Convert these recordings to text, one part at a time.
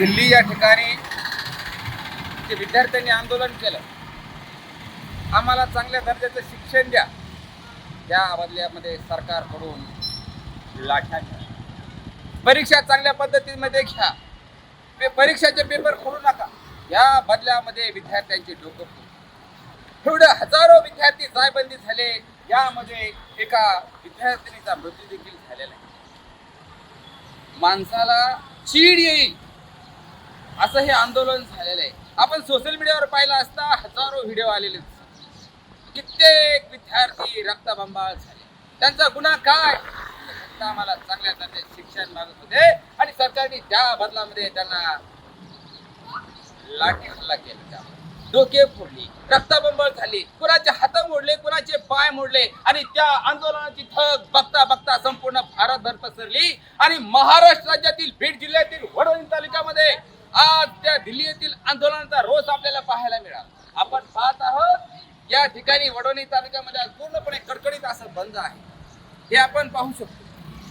दिल्ली या ठिकाणी जे विद्यार्थ्यांनी आंदोलन केलं, आम्हाला चांगल्या दर्जाचं शिक्षण द्या, त्या बदल्यामध्ये सरकारकडून लाठ्या घ्या, परीक्षा चांगल्या पद्धतीमध्ये घ्या, परीक्षाचे पेपर फोडू नका, या बदल्यामध्ये विद्यार्थ्यांची डोकं फोडू. एवढे हजारो विद्यार्थी जायबंदी झाले, यामध्ये एका विद्यार्थिनीचा मृत्यू देखील झालेला आहे. माणसाला चीड येईल असं हे आंदोलन झालेलं आहे. आपण सोशल मीडियावर पाहिलं असता हजारो व्हिडिओ आलेले, कित्येक विद्यार्थी रक्तबंबाळ झाले. त्यांचा गुन्हा काय? आम्हाला चांगल्या दर्जाचे शिक्षण मागत होते आणि सरकारने त्या बदलामध्ये त्यांना लाठी हल्ला केला, डोके फोडली, रक्तबंबाळ झाली, कुणाचे हात मोडले, कुणाचे पाय मोडले आणि त्या आंदोलनाची धग बघता बघता संपूर्ण भारतभर पसरली आणि महाराष्ट्र राज्यातील बीड जिल्ह्यातील वडोली तालुक्यामध्ये आज त्या दिल्ली येथील आंदोलनाचा रोष आपल्याला पाहायला मिळाला. आपण पाहत आहोत या ठिकाणी वडोली तालुक्यामध्ये आज पूर्णपणे कडकडीत असं बंद आहे, हे आपण पाहू शकतो.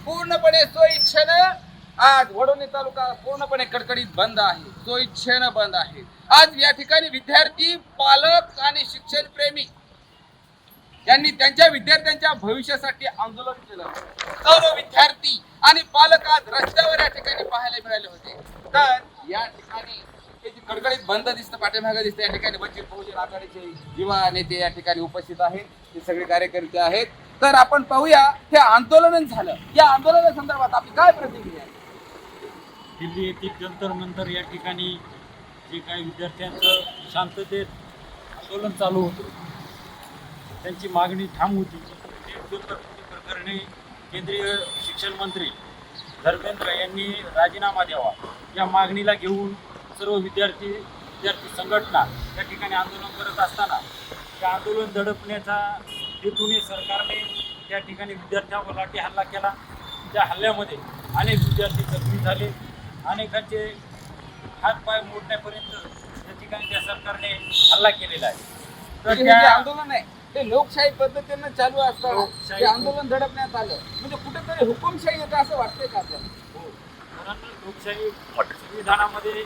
पूर्णपणे स्वइच्छेनं आज वडोली तालुका पूर्णपणे कडकडीत बंद आहे, स्वइच्छेनं बंद आहे. आज या ठिकाणी विद्यार्थी, पालक आणि शिक्षण प्रेमी यांनी त्यांच्या विद्यार्थ्यांच्या भविष्यासाठी आंदोलन केलं. सर्व विद्यार्थी आणि पालक आज रस्त्यावर या ठिकाणी पाहायला मिळाले होते. तर या ठिकाणी हे जी कडकडीत बंद दिसतं, पाठीमागे दिसतं, या ठिकाणी वंचित बहुजन आघाडीचे युवा नेते या ठिकाणी उपस्थित आहेत, हे सगळे कार्यकर्ते आहेत. तर आपण पाहूया हे आंदोलन झालं, या आंदोलनासंदर्भात आपली काय प्रतिक्रिया आहे? दिल्ली येथील जंतर मंतर या ठिकाणी जे काही विद्यार्थ्यांचं शांततेत आंदोलन चालू होतं, त्यांची मागणी ठाम होती. पेपर प्रकरणी केंद्रीय शिक्षण मंत्री धर्मेंद्र यांनी राजीनामा द्यावा, या मागणीला घेऊन सर्व विद्यार्थी संघटना या ठिकाणी आंदोलन करत असताना त्या आंदोलन दडपण्याचा हेतूने सरकारने त्या ठिकाणी विद्यार्थ्यांवर लाठी हल्ला केला. त्या हल्ल्यामध्ये अनेक विद्यार्थी जखमी झाले, अनेकांचे हातपाय मोडण्यापर्यंत त्या ठिकाणी त्या सरकारने हल्ला केलेला आहे. तर हे जे आंदोलन आहे ते लोकशाही पद्धतीनं चालू असताना हे आंदोलन दडपण्यात आलं, म्हणजे कुठेतरी हुकुमशाही येतं असं वाटतंय का आपल्याला? हो, कारण लोकशाही संविधानामध्ये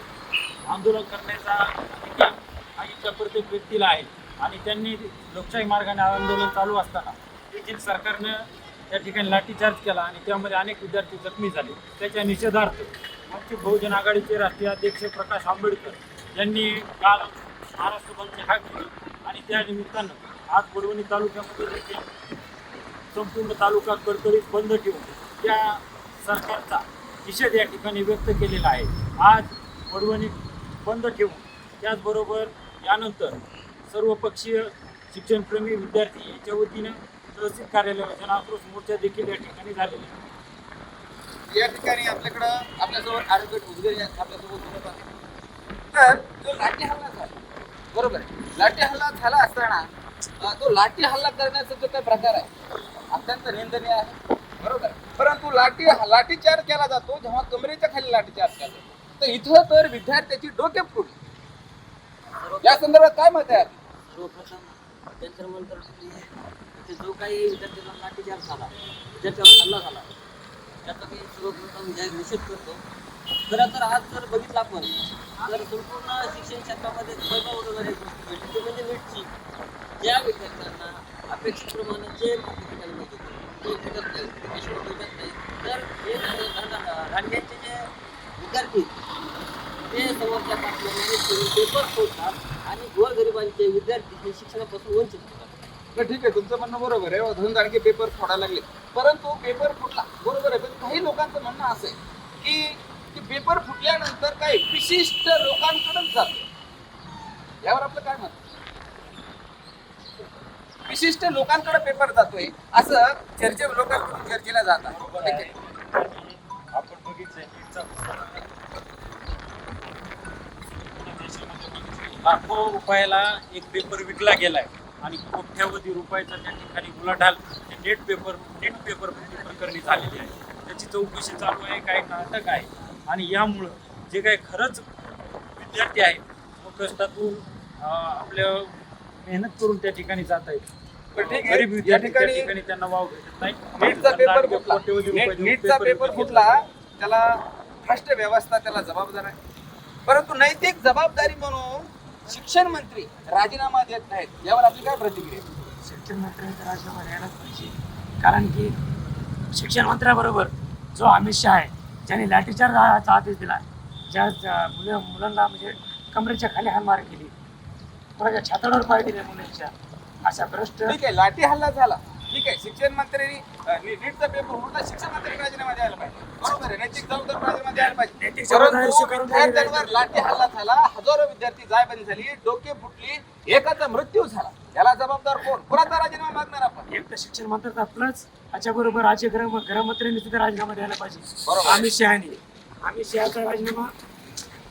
आंदोलन करण्याचा अधिकार हा इथल्या प्रत्येक व्यक्तीला आहे आणि त्यांनी लोकशाही मार्गाने आंदोलन चालू असताना देखील सरकारनं त्या ठिकाणी लाठीचार्ज केला आणि त्यामध्ये अनेक विद्यार्थी जखमी झाले. त्याच्या निषेधार्थ वंचित बहुजन आघाडीचे राष्ट्रीय अध्यक्ष प्रकाश आंबेडकर यांनी काल महाराष्ट्र बंदची हाक दिली आणि त्या निमित्तानं आज वडवणी तालुक्यामध्ये देखील संपूर्ण तालुका कडकडीत बंद ठेवून त्या सरकारचा निषेध या ठिकाणी व्यक्त केलेला आहे. आज वडवणी बंद ठेवून त्याचबरोबर यानंतर सर्वपक्षीय शिक्षणप्रेमी विद्यार्थी यांच्या वतीनं तहसील कार्यालयावर जनाक्रोश मोर्चा देखील या ठिकाणी झालेला आहे. या ठिकाणी आपल्याकडं आपल्यासोबत ॲडव्होकेट उदगीर आपल्यासोबत बोलत आहे. तर जो लाठी हल्ला झाला, बरोबर आहे, लाठी हल्ला झाला असताना तो लाठी हल्ला करण्याचा जो काही प्रकार आहे अत्यंत निंदनीय आहे, बरोबर आहे. परंतु लाठीचार्ज केला जातो जेव्हा कमरेच्या खाली लाठीचार्ज केला जातो, तर इथं तर विद्यार्थ्याची डोके फुटली. या संदर्भात काय मत आहे? सर्वप्रथम जंतर मंतर जो काही विद्यार्थ्यांना लाठीचार्ज झाला, विद्यार्थ्यावर हल्ला झाला, त्याचा मी सर्वप्रथम निषेध करतो. खरं तर आज जर बघितलं आपण तर संपूर्ण शिक्षण क्षेत्रामध्ये वगैरे गोष्टी भेटली ते म्हणजे नीटची. ज्या विद्यार्थ्यांना अपेक्षेप्रमाणे जे मार्क भेटायला मिळत होते ते भेटत नाही, त्याशिवाय भेटत नाही. तर हे रांग्यांचे जे विद्यार्थी ते समोरच्या पाठवण्याने पेपर फोडतात आणि गोरगरिबांचे विद्यार्थी हे शिक्षणापासून वंचित होतात. ठीक आहे, तुमचं म्हणणं बरोबर आहे. अजून आणखी पेपर फोडायला लागले, परंतु पेपर फुटला, बरोबर आहे. पण काही लोकांचं म्हणणं असं आहे की पेपर फुटल्यानंतर काही विशिष्ट लोकांकडेच जातो, यावर आपलं काय मत? विशिष्ट लोकांकडे पेपर जातोय असं लोकांकडून चर्चेला जात आहे. आपण बघितलंय लाखो रुपयाला एक पेपर विकला गेलाय आणि कोट्यावधी रुपयाचा त्या ठिकाणी उलाढाल नेट पेपर प्रकरणी झालेली आहे. त्याची चौकशी चालू आहे, काय नाटक आहे आणि यामुळं जे काही खरंच विद्यार्थी आहेत कष्टातून आपल्या मेहनत करून त्या ठिकाणी जात आहेत, गरीब विद्यार्थी त्या ठिकाणी त्यांना वाव भेटत नाही. नीटचा पेपर फुटला, त्याला भ्रष्ट व्यवस्था त्याला जबाबदार आहे. परंतु नैतिक जबाबदारी म्हणून शिक्षण मंत्री राजीनामा देत नाहीत, यावर आपली काय प्रतिक्रिया? शिक्षण मंत्र्यांचा राजीनामा द्यायलाच पाहिजे. कारण की शिक्षण मंत्र्याबरोबर जो अमित शहा आहे, ज्याने लाठीचार्जचा आदेश दिला, मुलांना म्हणजे कमरेच्या खाली हाणमार केली, कोणाच्या छाताडावर पाय दिले मुलांच्या, अशा भ्रष्ट ठीक आहे, लाठी हल्ला झाला, ठीक आहे, शिक्षण मंत्र्यांनी नीटचा पेपर होता, शिक्षण मंत्र्यांनी राजीनामा द्यायला पाहिजे, बरोबर आहे, नैतिक जबाबदारी राजीनामा द्यायला पाहिजे. नैतिक जबाबदारी परंतु स्वीकारून घ्यायला विद्यार्थ्यांवर लाठी हल्ला झाला, हजारो विद्यार्थी जायबंदी झाली, डोके फुटली, एकाचा मृत्यू झाला, याला जबाबदार कोण? कुणाचा राजीनामा मागणार आपण? एक तर शिक्षण मंत्र्याचा प्लस याच्याबरोबर राज्य गृहमंत्र्यांनी सुद्धा राजीनामा द्यायला पाहिजे. बरोबर. अमित शहाचा राजीनामा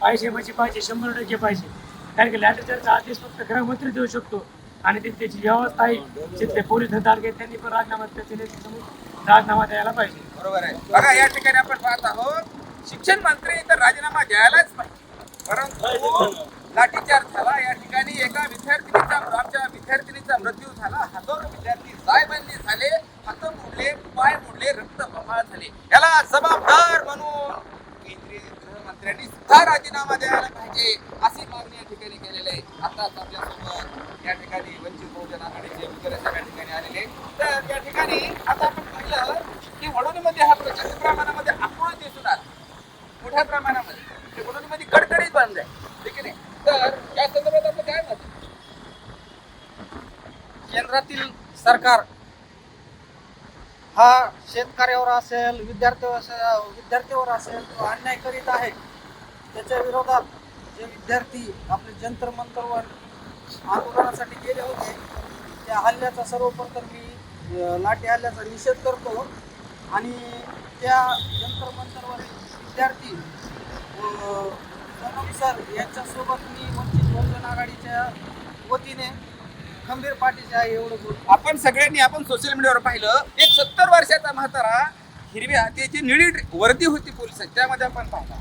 पाहिजे म्हणजे पाहिजे, 100% पाहिजे. कारण की लाठीचार्जचा आदेश फक्त गृहमंत्री देऊ शकतो आणि त्याची व्यवस्था आहे, तिथले पोलीस अधिकारी त्यांनी पण राजीनामा राजीनामा द्यायला पाहिजे. बरोबर आहे. बघा या ठिकाणी आपण पाहत आहोत, शिक्षण मंत्री तर राजीनामा द्यायलाच पाहिजे, परंतु लाठीचार्ज झाला, या ठिकाणी एका आमच्या विद्यार्थिनीचा मृत्यू झाला, हजारो विद्यार्थी जायबंदी झाले, हात मोडले, पाय मोडले, रक्तबंबाळ झाले, याला जबाबदार म्हणून केंद्रीय गृहमंत्र्यांनी सुद्धा राजीनामा द्यायला पाहिजे, अशी मागणी या ठिकाणी केलेली आहे. आताच आपल्यासोबत या ठिकाणी वंचित बहुजन आघाडीचे वगैरे सगळ्या ठिकाणी आलेले. तर या ठिकाणी आता आपण पाहिलं की वडोलीमध्ये हा प्रचंड प्रमाणामध्ये आक्रोश दिसून आला, मोठ्या प्रमाणामध्ये वडोलीमध्ये कडकडीत बंद आहे, ठीक आहे. तर या संदर्भात आपलं काय मत? केंद्रातील सरकार हा शेतकऱ्यावर असेल, विद्यार्थ्यावर असेल तो अन्याय करीत आहे. त्याच्या विरोधात जे विद्यार्थी आपले जंतर मंतरवर आंदोलनासाठी गेले होते, त्या हल्ल्याचा सर्वप्रथम मी लाठी हल्ल्याचा निषेध करतो आणि त्या जंतर मंतरवरील विद्यार्थी सोनम सर यांच्यासोबत मी वंचित बहुजन आघाडीच्या वतीने खंबीर पाठीचे आहे एवढं बोलतो. आपण सोशल मीडियावर पाहिलं, एक 70 वर्षाचा म्हातारा हिरव्या त्याची निळी वर्दी होती पोलिसांची, त्यामध्ये आपण पाहिला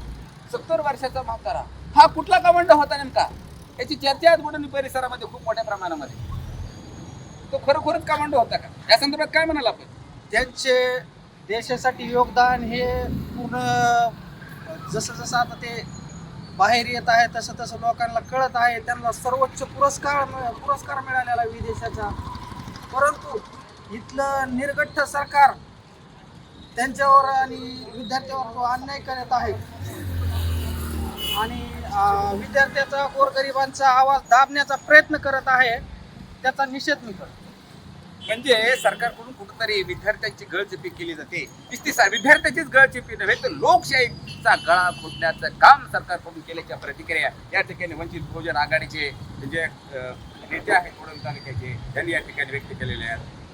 70 वर्षाचा म्हातारा हा कुठला कमांड होता नेमका, याची चर्चा आज वडोली परिसरामध्ये खूप मोठ्या प्रमाणामध्ये. तो खरोखरच कमांडो होता का? या संदर्भात काय म्हणाल आपण? त्यांचे देशासाठी योगदान हे पूर्ण जसं आता ते बाहेर येत आहे तसं तसं लोकांना कळत आहे. त्यांना सर्वोच्च पुरस्कार मिळालेला विदेशाचा, परंतु इथलं निर्गठ्ठ सरकार त्यांच्यावर आणि विद्यार्थ्यावर जो अन्याय करत आहे आणि विद्यार्थ्याचा गोरगरिबांचा आवाज दाबण्याचा प्रयत्न करत आहे, त्याचा निषेध मी करतो. म्हणजे सरकारकडून कुठेतरी विद्यार्थ्यांची गळचेपी केली जाते, विद्यार्थ्यांचीच गळचेपी नव्हे तर लोकशाहीचा गळा फुटण्याचं काम सरकारकडून केल्याच्या प्रतिक्रिया या ठिकाणी वंचित बहुजन आघाडीचे जे नेते आहेत वडोली तालुक्याचे त्यांनी या ठिकाणी व्यक्त केलेल्या आहेत.